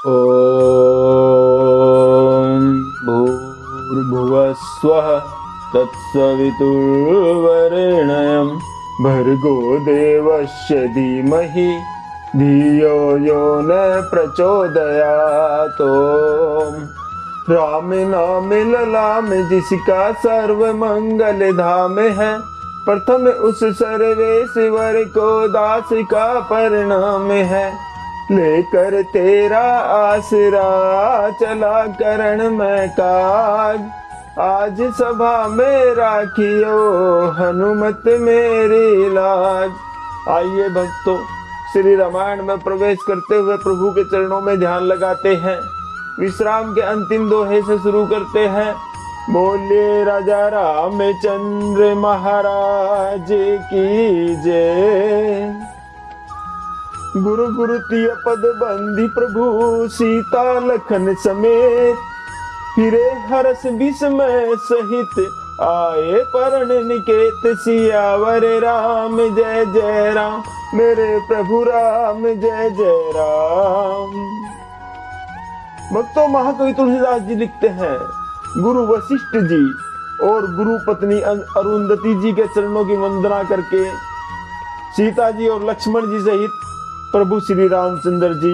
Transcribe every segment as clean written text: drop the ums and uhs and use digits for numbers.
ॐ भूर्भुवः स्वः तत्सवितुर्वरेण्यं भर्गो देवस्य धीमहि धियो यो न प्रचोदयात्। राम नाम ललाम जिसका सर्व मंगल धाम है, प्रथम उस सर्वेश्वर को दास का परिणाम है। लेकर तेरा आसरा चला करण में काज, आज सभा में राखियो हनुमत मेरी लाज। आइए भक्तों, श्री रामायण में प्रवेश करते हुए प्रभु के चरणों में ध्यान लगाते हैं। विश्राम के अंतिम दोहे से शुरू करते हैं। बोलिए राजा रामचंद्र महाराज की जय। गुरु गुरु तिय पद बंदी प्रभु सीता लखन समेत, फिरे हरस विस्मय सहित आए परण निकेत। सियावर राम जय जय राम, मेरे प्रभु राम जय जय राम। भक्तों, महाकवि तुलसीदास जी लिखते हैं, गुरु वशिष्ठ जी और गुरु पत्नी अरुंधति जी के चरणों की वंदना करके सीता जी और लक्ष्मण जी सहित प्रभु श्री रामचंद्र जी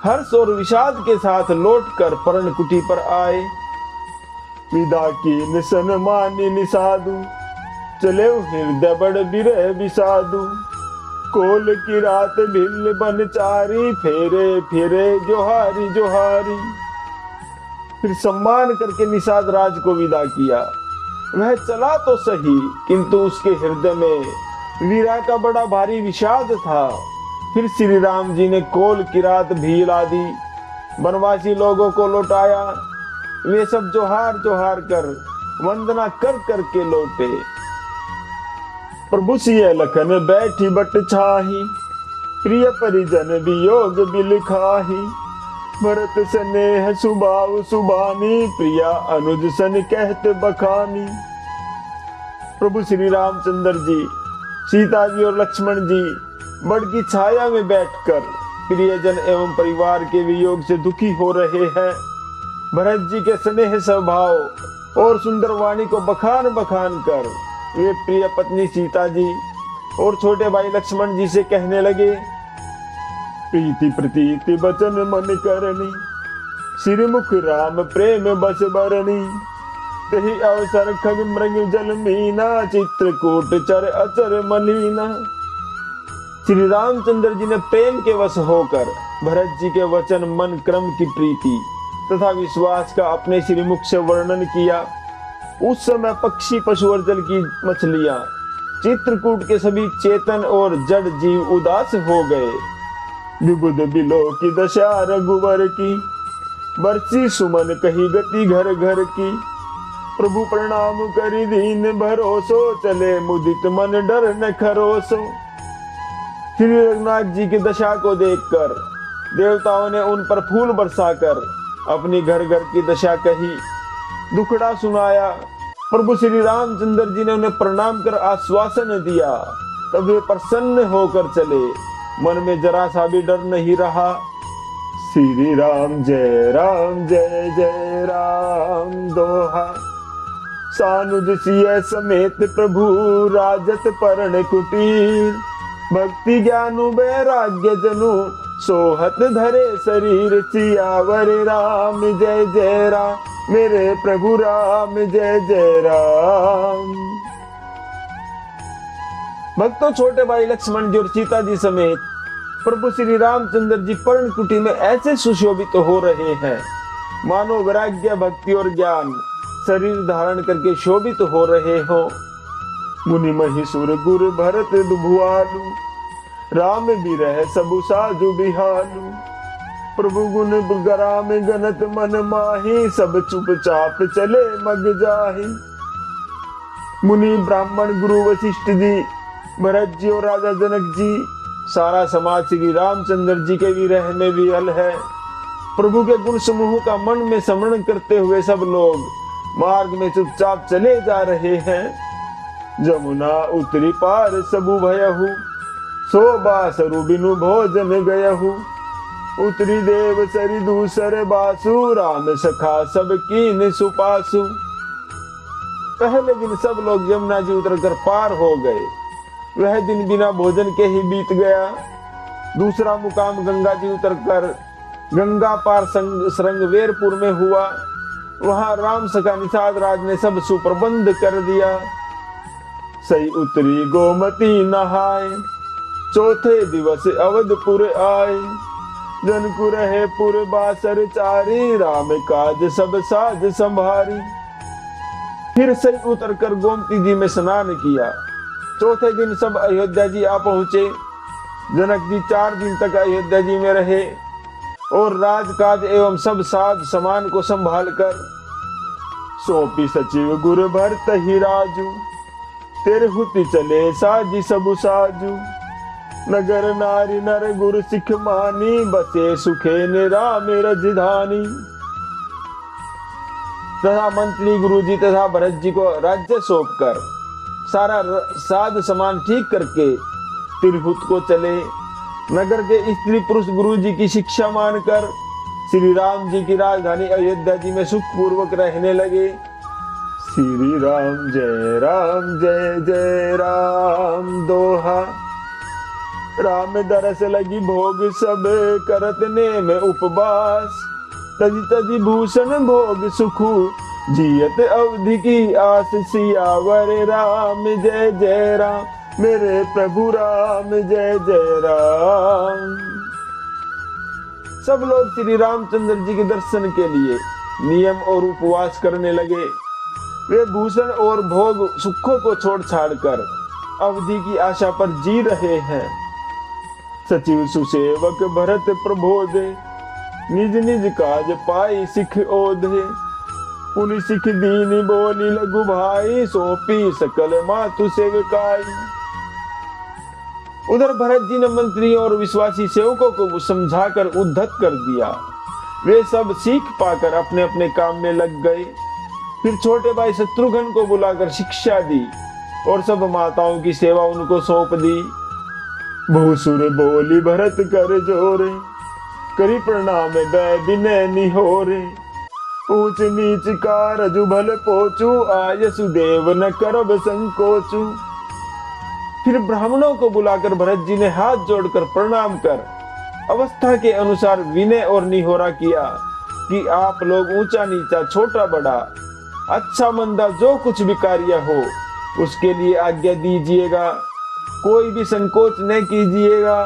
हर्ष और विषाद के साथ लौटकर पर्ण कुटी पर आए। विदा की निसन मानी निसादु, चले हृदय बड़ बिरह विषादु। कोल की रात भिल बनचारी, फेरे फिरे जोहारी जोहारी। फिर सम्मान करके निषाद राज को विदा किया। वह चला तो सही, किंतु उसके हृदय में वीरा का बड़ा भारी विषाद था। फिर श्री राम जी ने कोल की रात भील आदि वनवासी लोगों को लौटाया। वे सब जोहार जोहार कर वंदना कर करके लौटे। प्रभु सिय लखन बैठी बट छाही, प्रिय परिजन वियोग बिलखाही। भरत स्नेह सुबाव सुबानी, प्रिया अनुज सन कहत बखानी। प्रभु श्री रामचंद्र जी, सीता जी और लक्ष्मण जी बड़ की छाया में बैठकर प्रियजन एवं परिवार के वियोग से दुखी हो रहे हैं। भरत जी के स्नेह स्वभाव और सुंदर वाणी को बखान बखान कर वे प्रिय पत्नी सीता जी और छोटे भाई लक्ष्मण जी से कहने लगे, प्रीति प्रतीति बचन मन करनी, श्रीमुख राम प्रेम बस बरनी। तही अवसर खग मृग जल मीना, चित्रकूट चर अचर मलीना। श्री रामचंद्र जी ने प्रेम के वश होकर भरत जी के वचन, मन, क्रम की प्रीति तथा विश्वास का अपने श्रीमुख से वर्णन किया। उस समय पक्षी, पशु और जल की मछलियां, चित्रकूट के सभी चेतन और जड़ जीव उदास हो गए। विबुध बिलो की दशा रघुवर की, बरसी सुमन कही गति घर घर की। प्रभु प्रणाम करी दीन भरोसो, चले मुदित मन डर न खरोसो। श्री रघुनाथ जी की दशा को देखकर देवताओं ने उन पर फूल बरसाकर अपनी घर घर की दशा कही, दुखड़ा सुनाया। प्रभु श्री रामचंद्र जी ने उन्हें प्रणाम कर आश्वासन दिया। तब वे प्रसन्न होकर चले, मन में जरा सा भी डर नहीं रहा। श्री राम जय जय राम दोहा, सानुज सिय समेत प्रभु राजत परण कुटीर। भक्ति ज्ञानु वैराग्य जनु, सोहत धरे शरीर। सियावर राम जय जय राम, मेरे प्रभु राम जय जय राम। भक्तों, छोटे भाई लक्ष्मण जी और सीता जी समेत प्रभु श्री रामचंद्र जी पर्ण कुटी में ऐसे सुशोभित हो रहे हैं मानो वैराग्य, भक्ति और ज्ञान शरीर धारण करके शोभित हो रहे हो। मुनि महिषुर गुर भरत भुआलु, राम बिरह सबु साजु बिहालु। प्रभु गुण ग्राम गनत मन माही, सब चुपचाप चले मग जाही। मुनि ब्राह्मण गुरु वशिष्ठ जी, भरत जी और राजा जनक जी, सारा समाज श्री रामचंद्र जी के विरह में विहल है। प्रभु के गुण समूह का मन में स्मरण करते हुए सब लोग मार्ग में चुपचाप चले जा रहे हैं। जमुना उतरी पार सबु भयहु, सो बासरु बिनु भोजन गयहु। उतरी देव सरी दूसरे बासु, राम सखा सब कीन सुपासु। पहले दिन सब लोग यमुना जी उतरकर पार हो गए। वह दिन बिना भोजन के ही बीत गया। दूसरा मुकाम गंगा जी उतरकर गंगा पार श्रृंगवेरपुर में हुआ। वहां राम सखा निषाद राज ने सब सुप्रबंध कर दिया। सही उतरी गोमती नहाए, चौथे दिवस अवधपुर आए। जनकु रहे पुर बासर चारी, राम काज सब साज संभारी। फिर सही उतरकर गोमती जी में स्नान किया। चौथे दिन सब अयोध्या जी आ पहुंचे। जनक जी 4 दिन तक अयोध्या जी में रहे और राजकाज एवं सब साज सामान को संभाल कर सौंपी सचिव गुरु भरत ही राजू। तेरे हुति चले साजी सबु साजू, नगर नारी नर गुरु सिख मानी। बसे सुखे निराम रजधानी। तथा मंत्री गुरु जी तथा भरत जी को राज्य सौंप कर सारा साध सामान ठीक करके तिरहुत को चले। नगर के स्त्री पुरुष गुरु जी की शिक्षा मानकर श्री राम जी की राजधानी अयोध्या जी में सुख पूर्वक रहने लगे। श्री राम जय जय राम दोहा। राम दरस लगी भोग सब, करत नेम उपवास। तजी तजी भूषण भोग सुखु, जियत अवधि की आस। सियावर राम जय जय राम, मेरे प्रभु राम जय जय राम। सब लोग श्री रामचंद्र जी के दर्शन के लिए नियम और उपवास करने लगे। वे भूषण और भोग सुखों को छोड़ छाड़ कर अवधि की आशा पर जी रहे हैं। सचिव सुसेवक भरत प्रबोधे, निज निज काज पाई सिख ओधे। पुनि सिख दीनी बोली लघु भाई, सौंपी सकल मातु सेवकाई। उधर भरत जी ने मंत्रियों और विश्वासी सेवकों को समझाकर उद्धत कर दिया। वे सब सीख पाकर अपने अपने काम में लग गए। फिर छोटे भाई शत्रुघ्न को बुलाकर शिक्षा दी और सब माताओं की सेवा उनको सौंप दी। भूसुर बोली भरत कर जोरे, करी प्रणाम दै विनय निहोरे। ऊंच नीच कारज भल पोचू, आयसु देव न करब संकोचू। फिर ब्राह्मणों को बुलाकर भरत जी ने हाथ जोड़कर प्रणाम कर अवस्था के अनुसार विनय और निहोरा किया कि आप लोग ऊंचा नीचा छोटा बड़ा अच्छा मंदा जो कुछ भी कार्य हो उसके लिए आज्ञा दीजिएगा, कोई भी संकोच न कीजिएगा।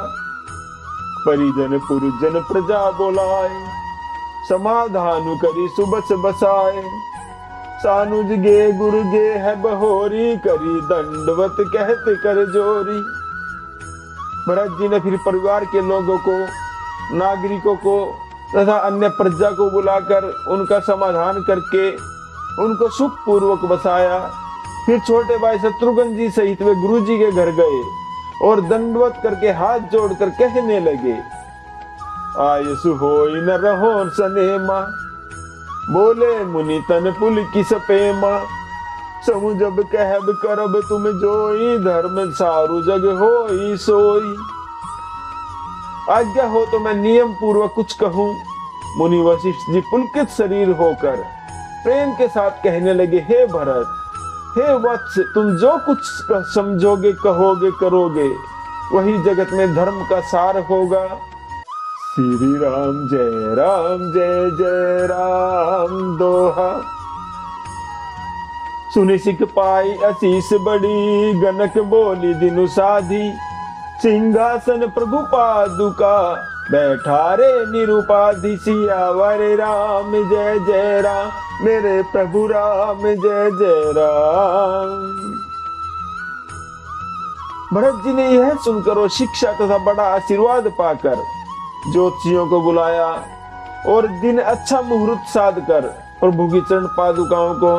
परिजन पुरजन प्रजा बोलाए, समाधान करी सुबस बसाए। सानुज गे गुरु गे है बहोरी, करी दंडवत कहत कर जोरी। भरत जी ने फिर परिवार के लोगों को, नागरिकों को तथा अन्य प्रजा को बुलाकर उनका समाधान करके उनको सुख पूर्वक बसाया। फिर छोटे भाई शत्रुघ्न जी सहित वे गुरु जी के घर गए और दंडवत करके हाथ जोड़कर कहने लगे, आयसु होई न रहो सनेमा। बोले मुनि तन पुल की सपेमा। समु जब कहब करब तुम जोई, धर्म सारु जग होई सोई। आज्ञा हो तो मैं नियम पूर्वक कुछ कहूं। मुनि वशिष्ठ जी पुलकित शरीर होकर प्रेम के साथ कहने लगे, हे भरत, हे वत्स, तुम जो कुछ समझोगे कहोगे करोगे वही जगत में धर्म का सार होगा। श्री राम जय जय राम दोहा। सुनि सिख पाई आशीष बड़ी, गनक बोली दिनु साधी। सिंहासन प्रभु पादुका, बैठा रे निरुपाधि। सियावर राम जय जय राम, मेरे प्रभु राम जय जय राम। भरत जी ने यह सुनकर और शिक्षा तथा बड़ा आशीर्वाद पाकर ज्योतिषियों को बुलाया और दिन अच्छा मुहूर्त साध कर प्रभु की चरण पादुकाओं को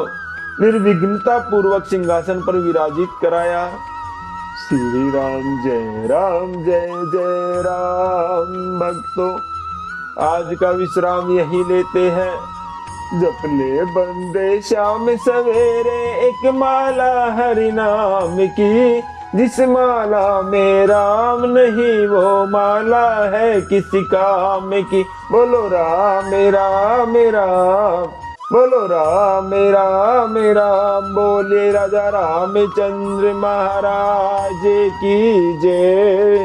निर्विघ्नता पूर्वक सिंहासन पर विराजित कराया। श्री राम जय जय राम। भक्तों, आज का विश्राम यही लेते हैं। जप ले बंदे शाम सवेरे, एक माला हरि नाम की। जिस माला में राम नहीं वो माला है किसी काम की। बोलो राम राम राम, बोलो राम राम राम, बोले राजा रामचंद्र महाराज की जय।